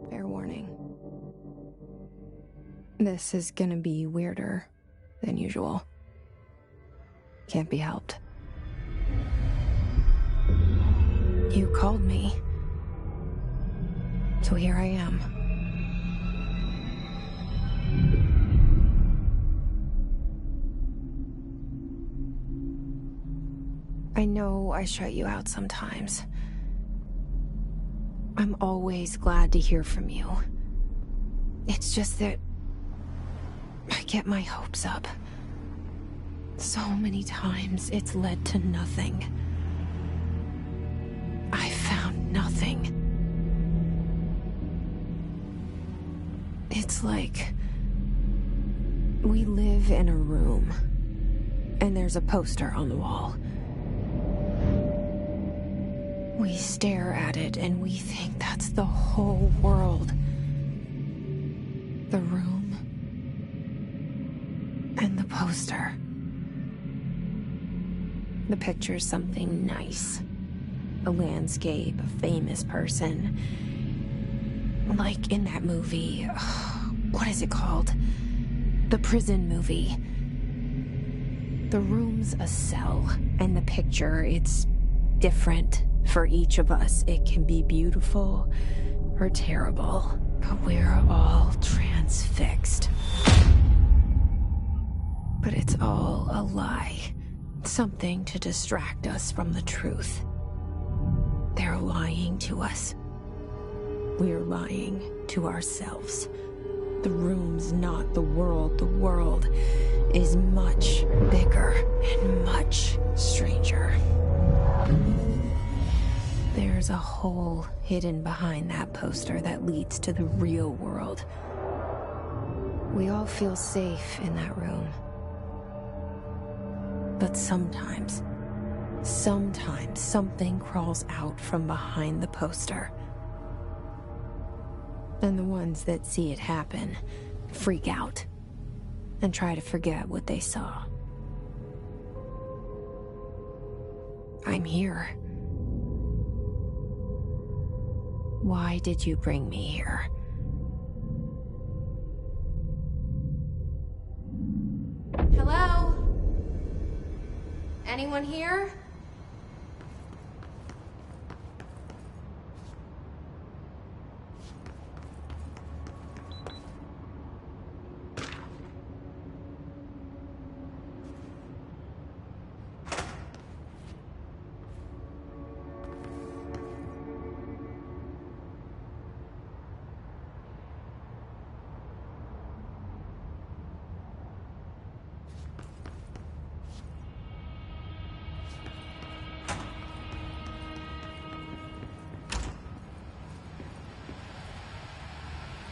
Fair warning. This is gonna be weirder than usual. Can't be helped. You called me. So here I am. I know I shut you out sometimes. I'm always glad to hear from you. It's just that I get my hopes up. So many times it's led to nothing. I found nothing. It's like we live in a room, and there's a poster on the wall. We stare at it and we think that's the whole world. The room and the poster. The picture's something nice. A landscape, a famous person. Like in that movie, what is it called? The prison movie. The room's a cell, and the picture, it's different for each of us. It can be beautiful or terrible, but we're all transfixed. But it's all a lie. Something to distract us from the truth. They're lying to us. We're lying to ourselves. The room's not the world. The world is much bigger and much stranger. There's a hole hidden behind that poster that leads to the real world. We all feel safe in that room. But sometimes something crawls out from behind the poster. And the ones that see it happen freak out and try to forget what they saw. I'm here. Why did you bring me here? Hello? Anyone here?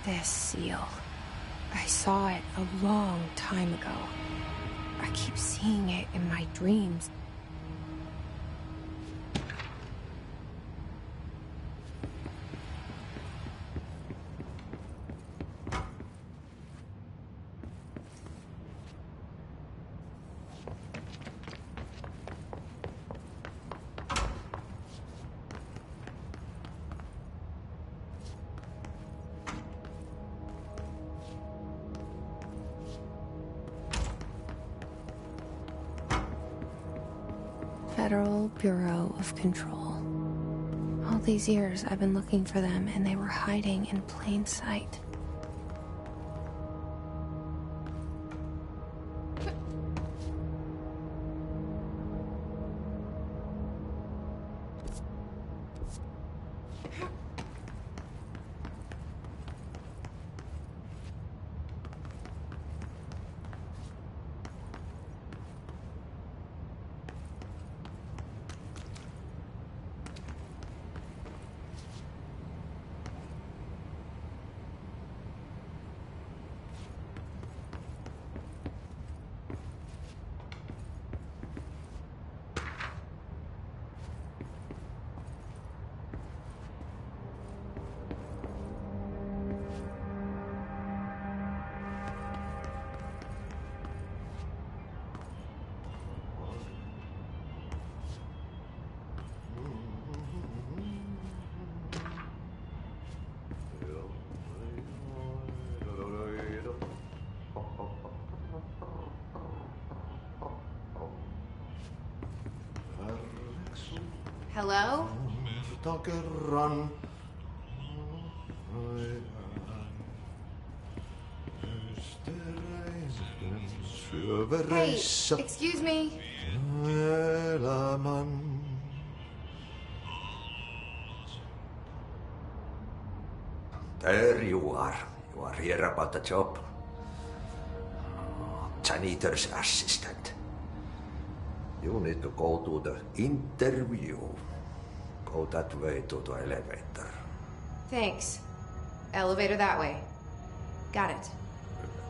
This seal. I saw it a long time ago. I keep seeing it in my dreams. Federal Bureau of Control. All these years I've been looking for them, and they were hiding in plain sight. Hello? Takerran. Hey, excuse me. Elämän. There you are. You are here about the job. Janitor's assistant. You need to go to the interview. Go that way to the elevator. Thanks. Elevator that way. Got it.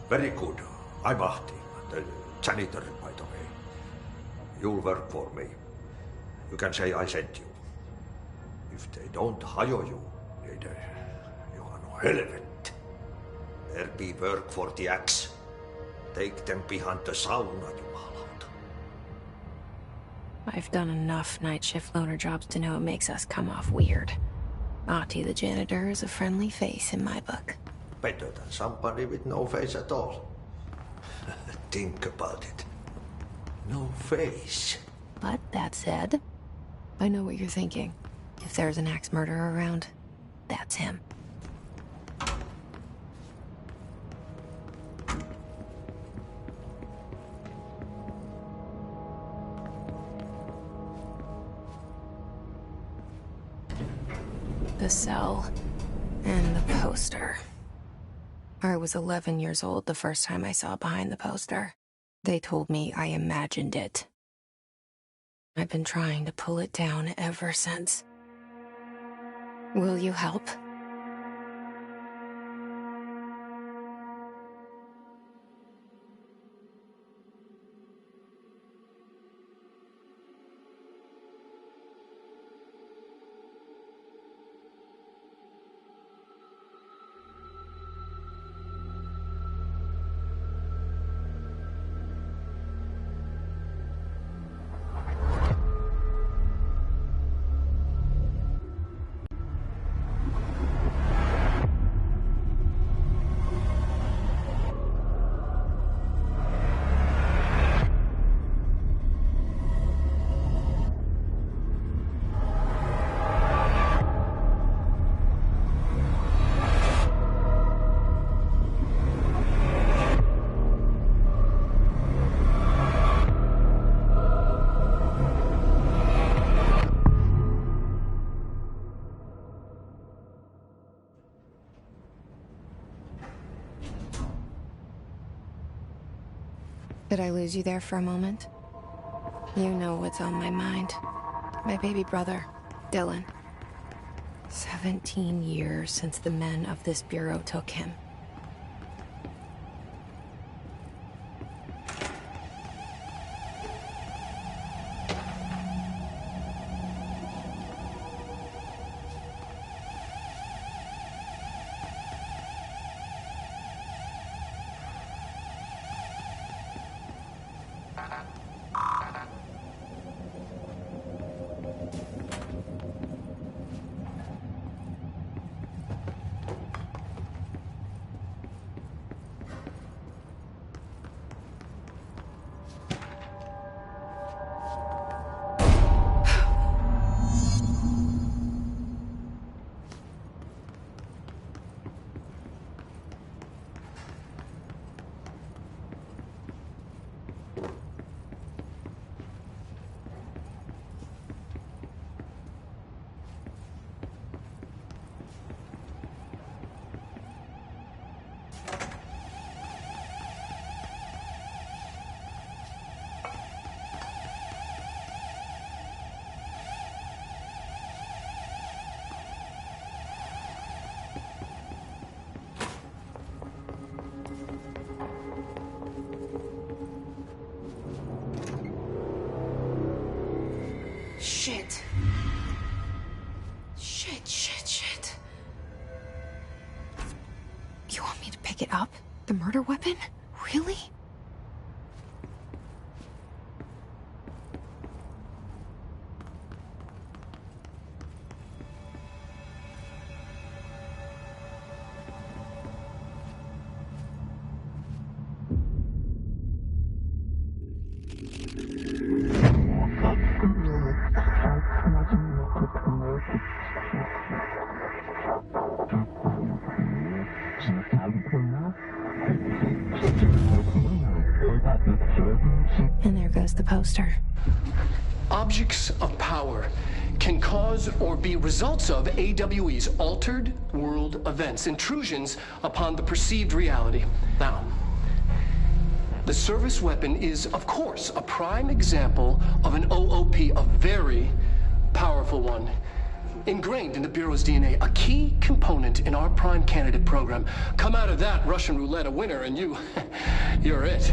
Very good. I'm Ahti, the janitor, by the way. You'll work for me. You can say I sent you. If they don't hire you, you are no helvet. There be work for the axe. Take them behind the sauna, jumalauta. I've done enough night shift loner jobs to know it makes us come off weird. Ahti the janitor is a friendly face in my book. Better than somebody with no face at all. Think about it. No face. But that said, I know what you're thinking. If there's an axe murderer around, that's him. The cell and the poster. I was 11 years old the first time I saw behind the poster. They told me I imagined it. I've been trying to pull it down ever since. Will you help? Did I lose you there for a moment? You know what's on my mind. My baby brother, Dylan. 17 years since the men of this bureau took him. Shit. Shit. You want me to pick it up? The murder weapon? Really? poster. Objects of power can cause or be results of AWE's altered world events, intrusions upon the perceived reality. Now, the service weapon is, of course, a prime example of an OOP, a very powerful one, ingrained in the Bureau's DNA, a key component in our prime candidate program. Come out of that Russian roulette a winner, and you're it.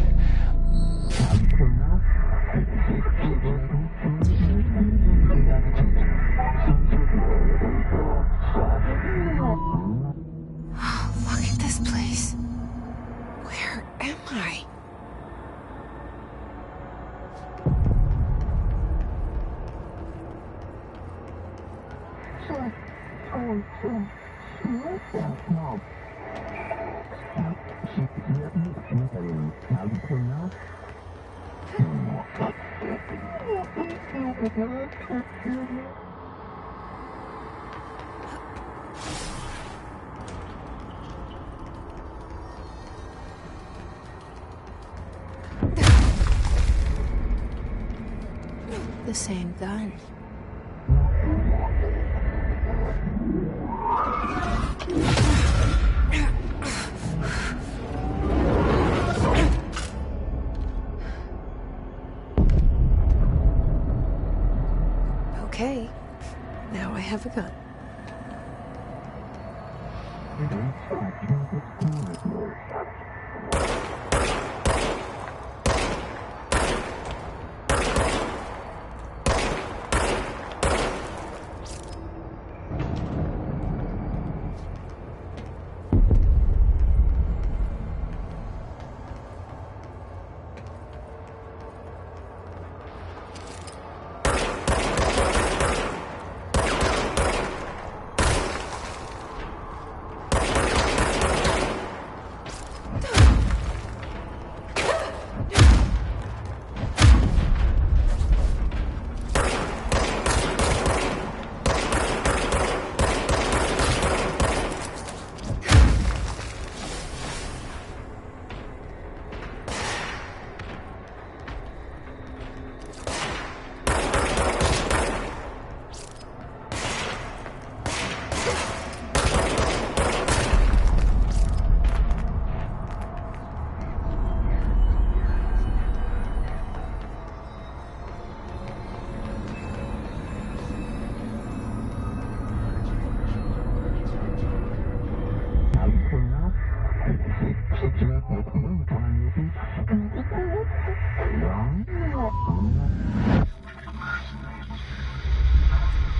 Oh, look at this place. Where am I? The same gun. Okay, now I have a gun.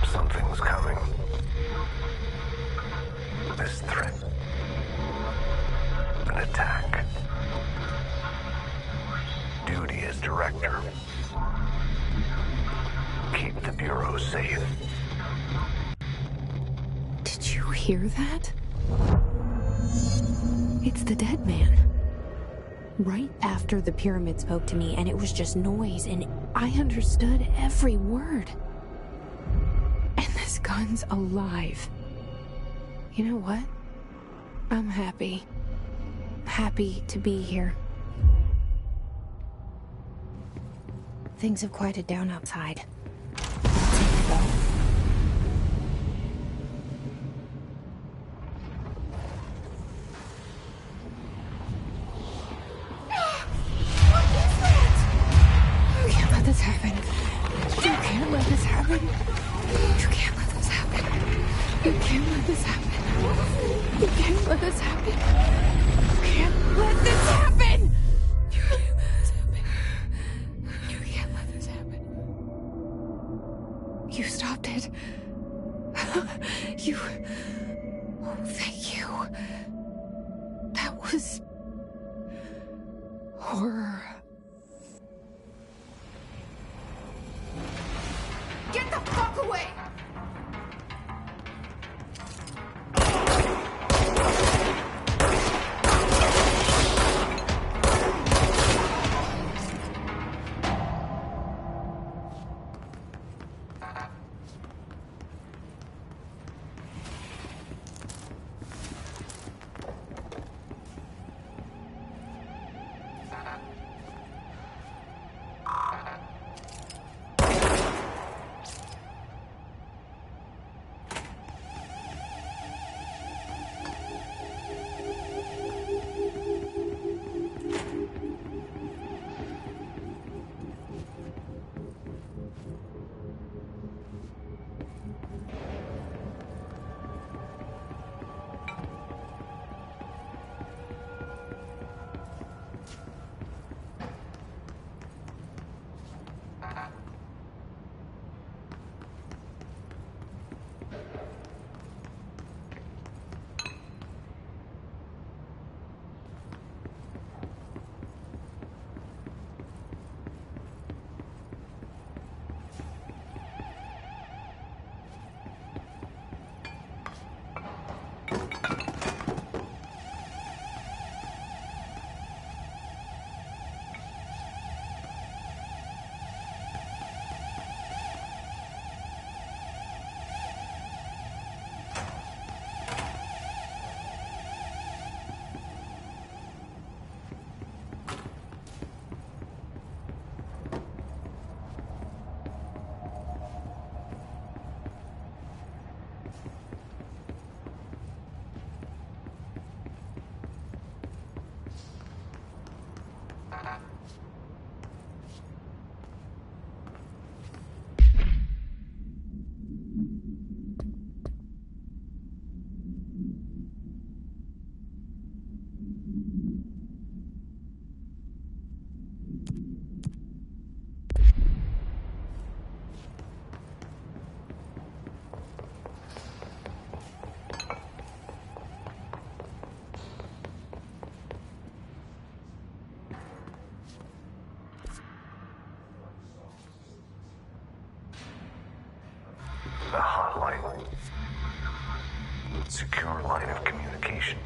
Something's coming. This threat. An attack. Duty as director. Keep the Bureau safe. Did you hear that? It's the dead man. Right after the pyramid spoke to me, and it was just noise, and I understood every word. And this gun's alive. You know what? I'm happy. Happy to be here. Things have quieted down outside. Let's take it though. You can't let this happen. You can't let this happen. You can't let this happen. You can't let this happen. You can't let this happen. You can't let this happen. You can't let this happen. You can't let this happen. You stopped it. You... Oh, thank you. That was... horror. Get the fuck away! The hotline. Secure line of communication.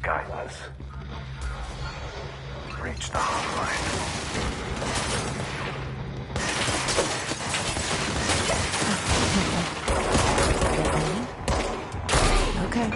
Guidance. Reach the hotline. Okay.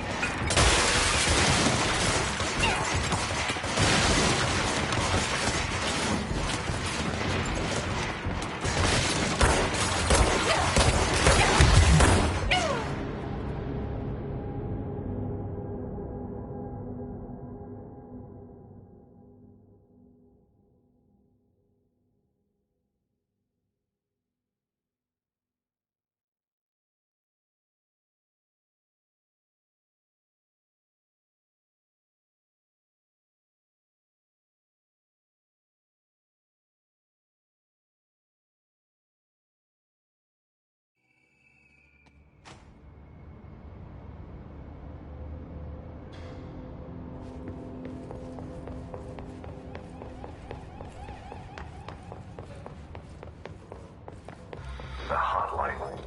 The hotline.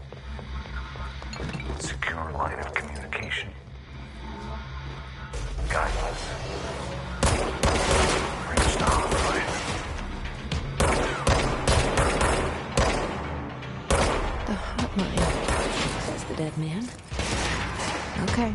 Secure line of communication. Guidance. Reach the hotline. The hotline, says the dead man. Okay.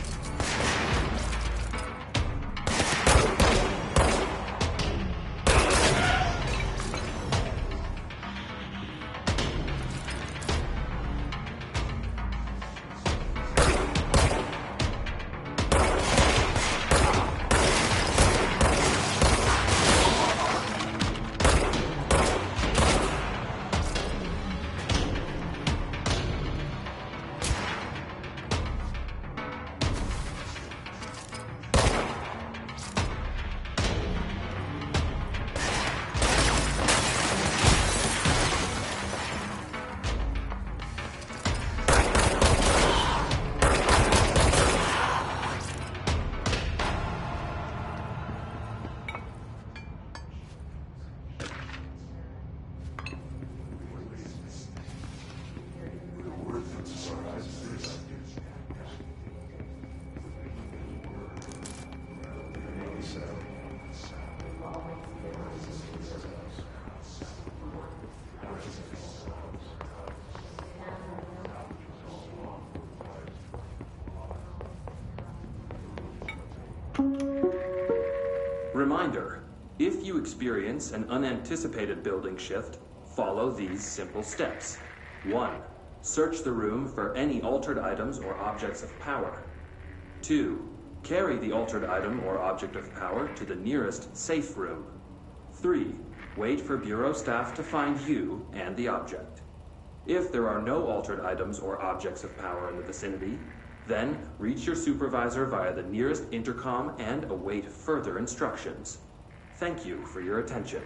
Reminder, if you experience an unanticipated building shift, follow these simple steps. 1. Search the room for any altered items or objects of power. 2. Carry the altered item or object of power to the nearest safe room. 3. Wait for Bureau staff to find you and the object. If there are no altered items or objects of power in the vicinity, then reach your supervisor via the nearest intercom and await further instructions. Thank you for your attention.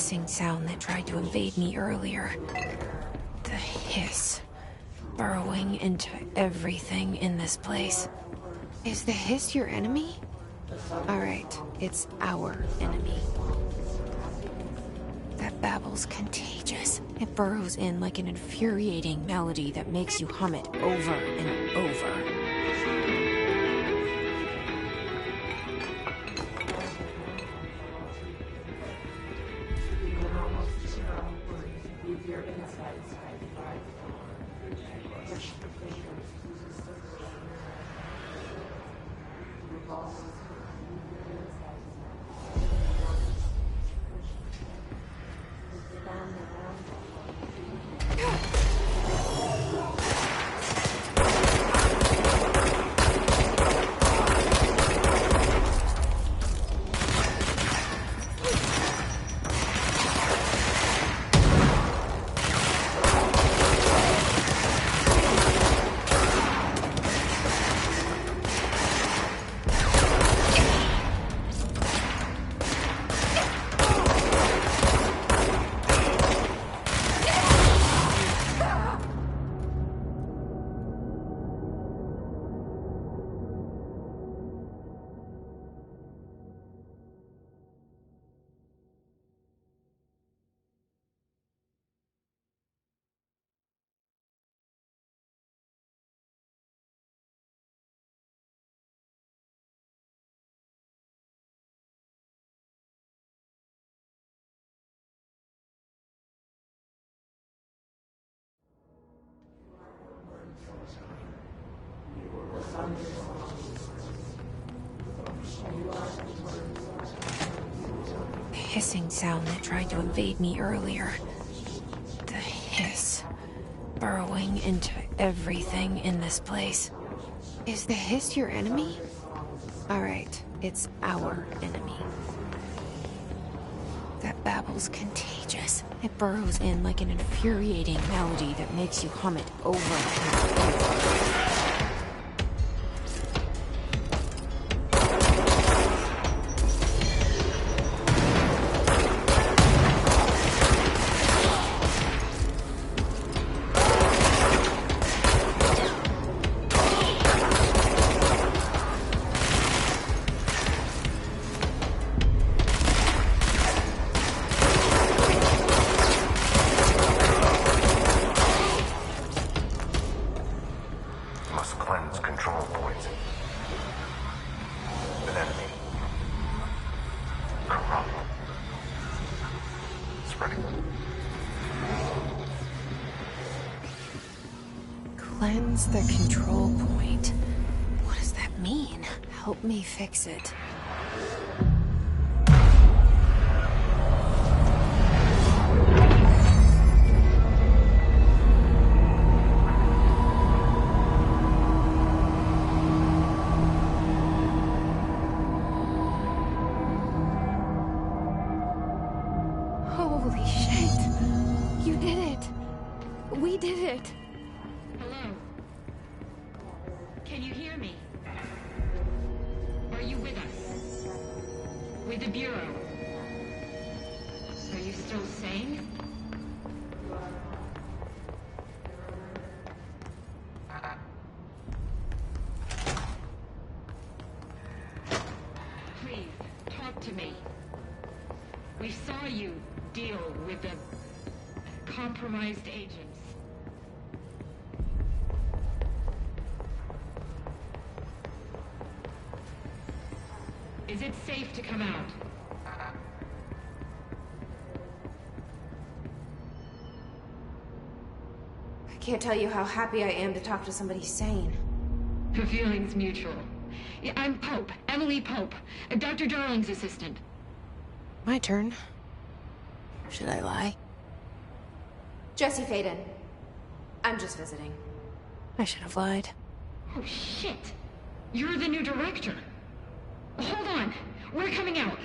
hissing sound that tried to invade me earlier. The hiss. Burrowing into everything in this place. Is the hiss your enemy? Alright, it's our enemy. That babble's contagious. It burrows in like an infuriating melody that makes you hum it over and over. The hissing sound that tried to invade me earlier. The hiss. Burrowing into everything in this place. Is the hiss your enemy? Alright, it's our enemy. That babble's contagious. It burrows in like an infuriating melody that makes you hum it over and over. Cleanse the control point. What does that mean? Help me fix it. Holy shit! You did it! We did it! Hello? Can you hear me? Are you with us? With the Bureau? Are you still sane? Please, talk to me. We saw you deal with the compromised agents. Is it safe to come out? I can't tell you how happy I am to talk to somebody sane. The feeling's mutual. Yeah, I'm Pope, Emily Pope, Dr. Darling's assistant. My turn. Should I lie? Jesse Faden. I'm just visiting. I should have lied. Oh, shit. You're the new director. Hold on. We're coming out.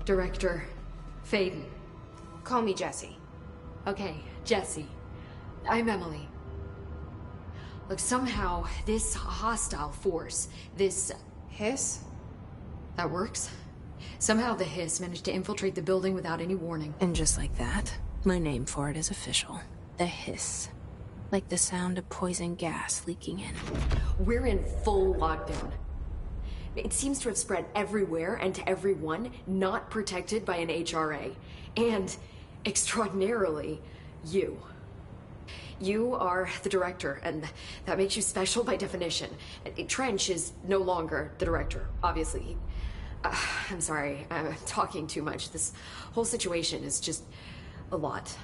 Director Faden. Call me Jesse. Okay, Jesse. I'm Emily. Look, somehow, this hostile force, this Hiss? that works. Somehow the Hiss managed to infiltrate the building without any warning. And just like that, my name for it is official. The Hiss. Like the sound of poison gas leaking in. We're in full lockdown. It seems to have spread everywhere and to everyone not protected by an HRA. And, extraordinarily, you. You are the director, and that makes you special by definition. Trench is no longer the director, obviously. I'm sorry, I'm talking too much. This whole situation is just a lot.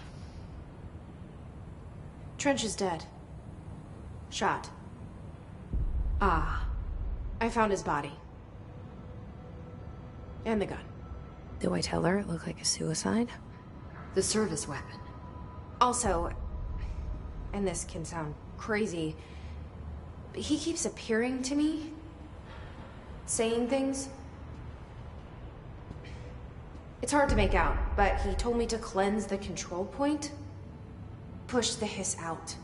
Trench is dead. Shot. Ah. I found his body. And the gun. Do I tell her it looked like a suicide? The service weapon. Also, and this can sound crazy, but he keeps appearing to me, saying things. It's hard to make out, but he told me to cleanse the control point, push the Hiss out.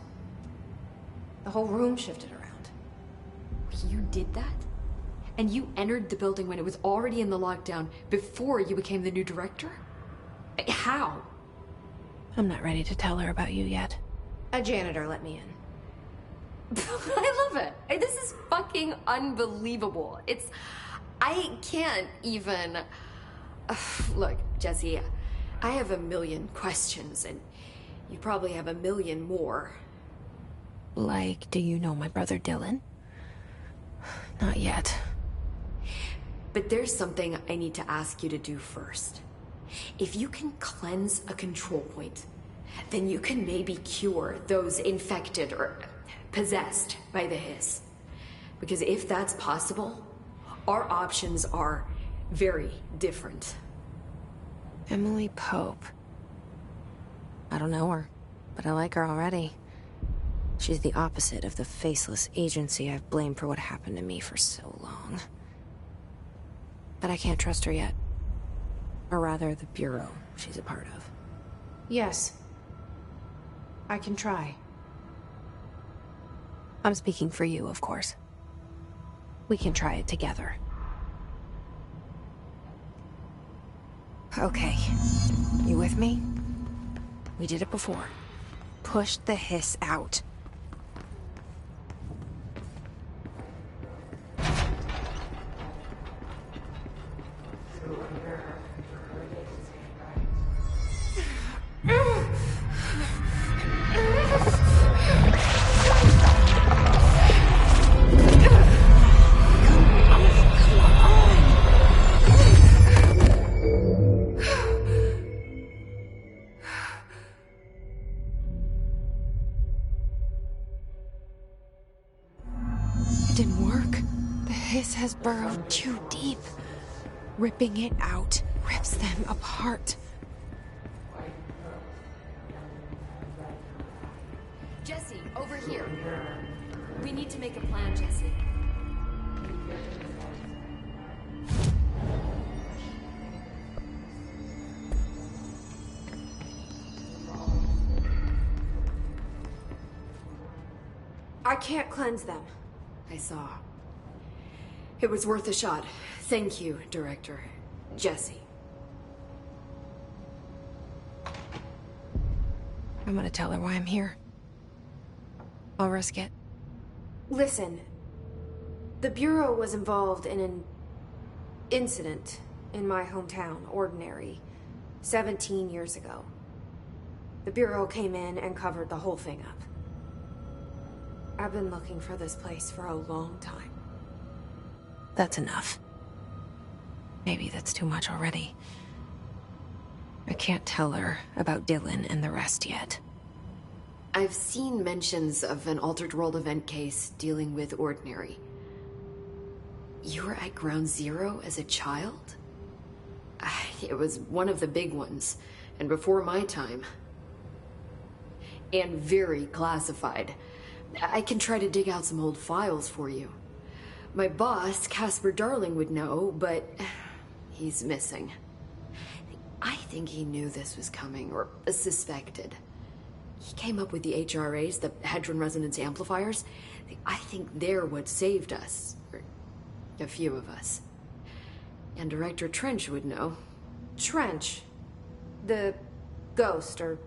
The whole room shifted around. You did that? And you entered the building when it was already in the lockdown before you became the new director? How? I'm not ready to tell her about you yet. A janitor let me in. I love it. This is fucking unbelievable. I can't even... Look, Jesse, I have a million questions, and you probably have a million more. Like, do you know my brother Dylan? Not yet. But there's something I need to ask you to do first. If you can cleanse a control point, then you can maybe cure those infected or possessed by the Hiss. Because if that's possible, our options are very different. Emily Pope. I don't know her, but I like her already. She's the opposite of the faceless agency I've blamed for what happened to me for so long. But I can't trust her yet. Or rather, the Bureau she's a part of. Yes. I can try. I'm speaking for you, of course. We can try it together. Okay. You with me? We did it before. Push the Hiss out. Has burrowed too deep. Ripping it out rips them apart. Jesse, over here. We need to make a plan, Jesse. I can't cleanse them. I saw. It was worth a shot. Thank you, Director. Jesse. I'm gonna tell her why I'm here. I'll risk it. Listen. The Bureau was involved in an incident in my hometown, Ordinary, 17 years ago. The Bureau came in and covered the whole thing up. I've been looking for this place for a long time. That's enough. Maybe that's too much already. I can't tell her about Dylan and the rest yet. I've seen mentions of an Altered World event case dealing with Ordinary. You were at Ground Zero as a child? It was one of the big ones, and before my time. And very classified. I can try to dig out some old files for you. My boss, Casper Darling, would know, but he's missing. I think he knew this was coming, or suspected. He came up with the HRAs, the Hadron Resonance Amplifiers. I think they're what saved us. Or a few of us. And Director Trench would know. Trench. The ghost, or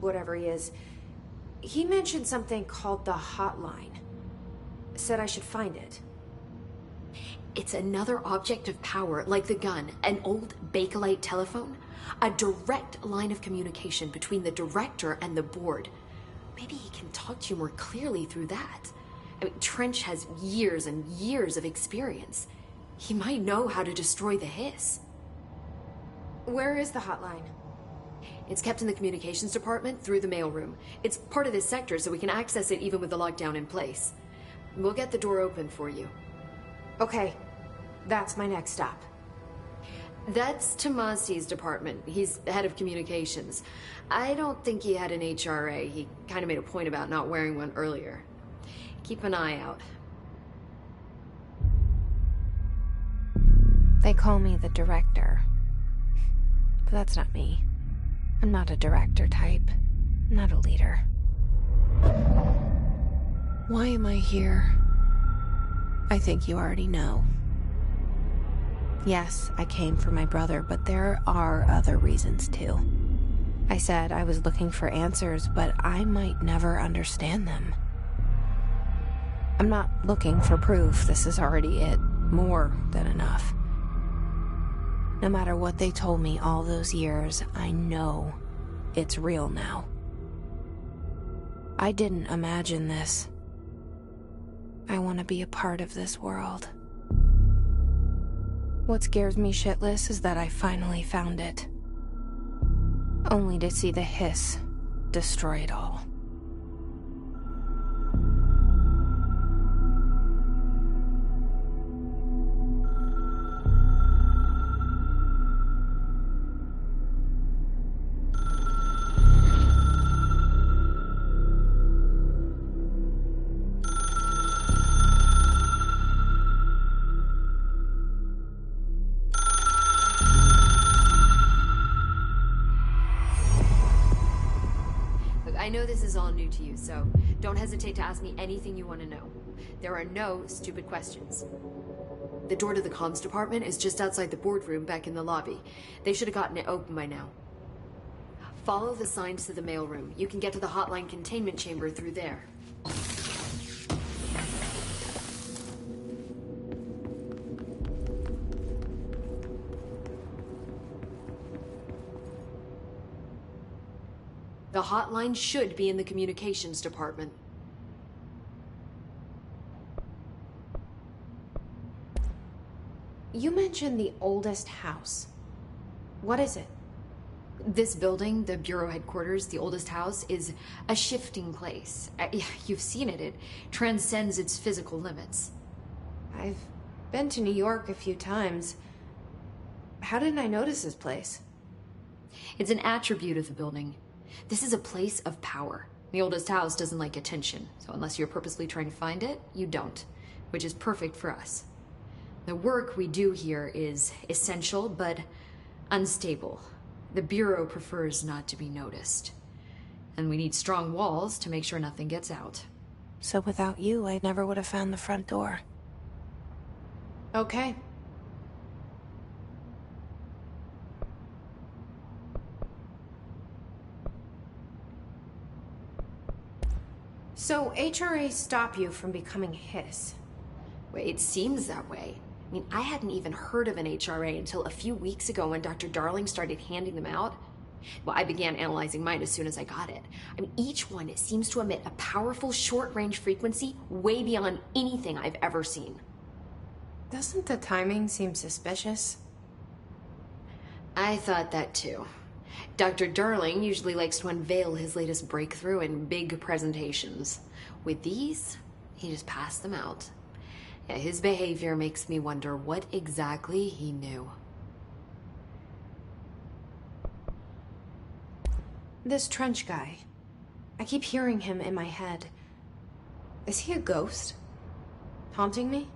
whatever he is. He mentioned something called the Hotline. Said I should find it. It's another object of power, like the gun, an old Bakelite telephone. A direct line of communication between the director and the board. Maybe he can talk to you more clearly through that. I mean, Trench has years and years of experience. He might know how to destroy the Hiss. Where is the hotline? It's kept in the communications department through the mailroom. It's part of this sector, so we can access it even with the lockdown in place. We'll get the door open for you. Okay, that's my next stop. That's Tomasi's department. He's head of communications. I don't think he had an HRA. He kind of made a point about not wearing one earlier. Keep an eye out. They call me the director. But that's not me. I'm not a director type. I'm not a leader. Why am I here? I think you already know. Yes, I came for my brother, but there are other reasons too. I said I was looking for answers, but I might never understand them. I'm not looking for proof. This is already it. More than enough. No matter what they told me all those years, I know it's real now. I didn't imagine this. I want to be a part of this world. What scares me shitless is that I finally found it. Only to see the Hiss destroy it all. I know this is all new to you, so don't hesitate to ask me anything you want to know. There are no stupid questions. The door to the comms department is just outside the boardroom back in the lobby. They should have gotten it open by now. Follow the signs to the mailroom. You can get to the hotline containment chamber through there. The hotline should be in the communications department. You mentioned the oldest house. What is it? This building, the Bureau headquarters, the oldest house, is a shifting place. You've seen it. It transcends its physical limits. I've been to New York a few times. How didn't I notice this place? It's an attribute of the building. This is a place of power. The oldest house doesn't like attention, so unless you're purposely trying to find it, you don't, which is perfect for us. The work we do here is essential, but unstable. The Bureau prefers not to be noticed. And we need strong walls to make sure nothing gets out. So without you, I never would have found the front door. Okay. So HRAs stop you from becoming Hiss? Well, it seems that way. I mean, I hadn't even heard of an HRA until a few weeks ago when Dr. Darling started handing them out. Well, I began analyzing mine as soon as I got it. I mean, each one seems to emit a powerful short-range frequency way beyond anything I've ever seen. Doesn't the timing seem suspicious? I thought that too. Dr. Darling usually likes to unveil his latest breakthrough in big presentations. With these, he just passed them out. Yeah, his behavior makes me wonder what exactly he knew. This Trench guy. I keep hearing him in my head. Is he a ghost? Haunting me?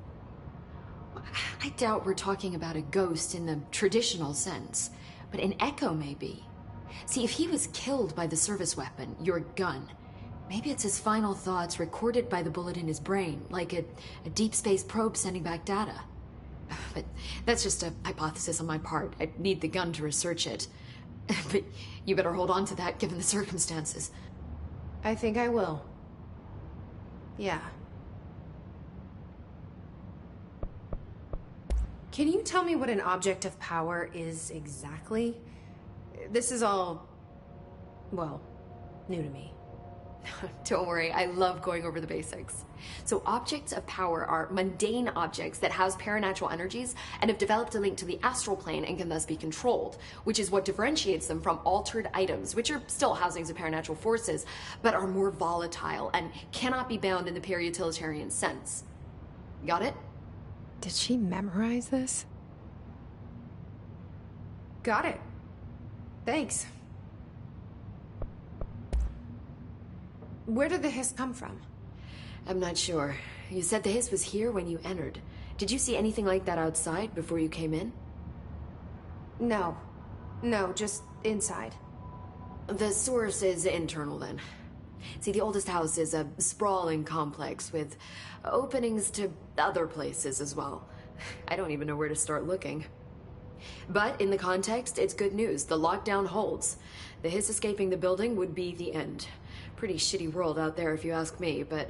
I doubt we're talking about a ghost in the traditional sense, but an echo maybe. See, if he was killed by the service weapon, your gun, maybe it's his final thoughts recorded by the bullet in his brain, like a deep space probe sending back data. But that's just a hypothesis on my part. I'd need the gun to research it. But you better hold on to that given the circumstances. I think I will. Yeah. Can you tell me what an object of power is exactly? This is all, well, new to me. Don't worry, I love going over the basics. So objects of power are mundane objects that house paranatural energies and have developed a link to the astral plane and can thus be controlled, which is what differentiates them from altered items, which are still housings of paranatural forces, but are more volatile and cannot be bound in the peri-utilitarian sense. Got it? Did she memorize this? Got it. Thanks. Where did the hiss come from? I'm not sure. You said the hiss was here when you entered. Did you see anything like that outside before you came in? No. No, just inside. The source is internal then. See, the oldest house is a sprawling complex with openings to other places as well. I don't even know where to start looking. But in the context, it's good news. The lockdown holds. The hiss escaping the building would be the end. Pretty shitty world out there if you ask me, but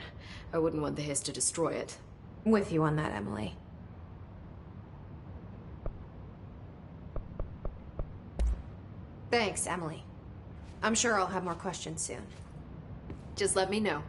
I wouldn't want the hiss to destroy it. With you on that, Emily. Thanks, Emily. I'm sure I'll have more questions soon. Just let me know.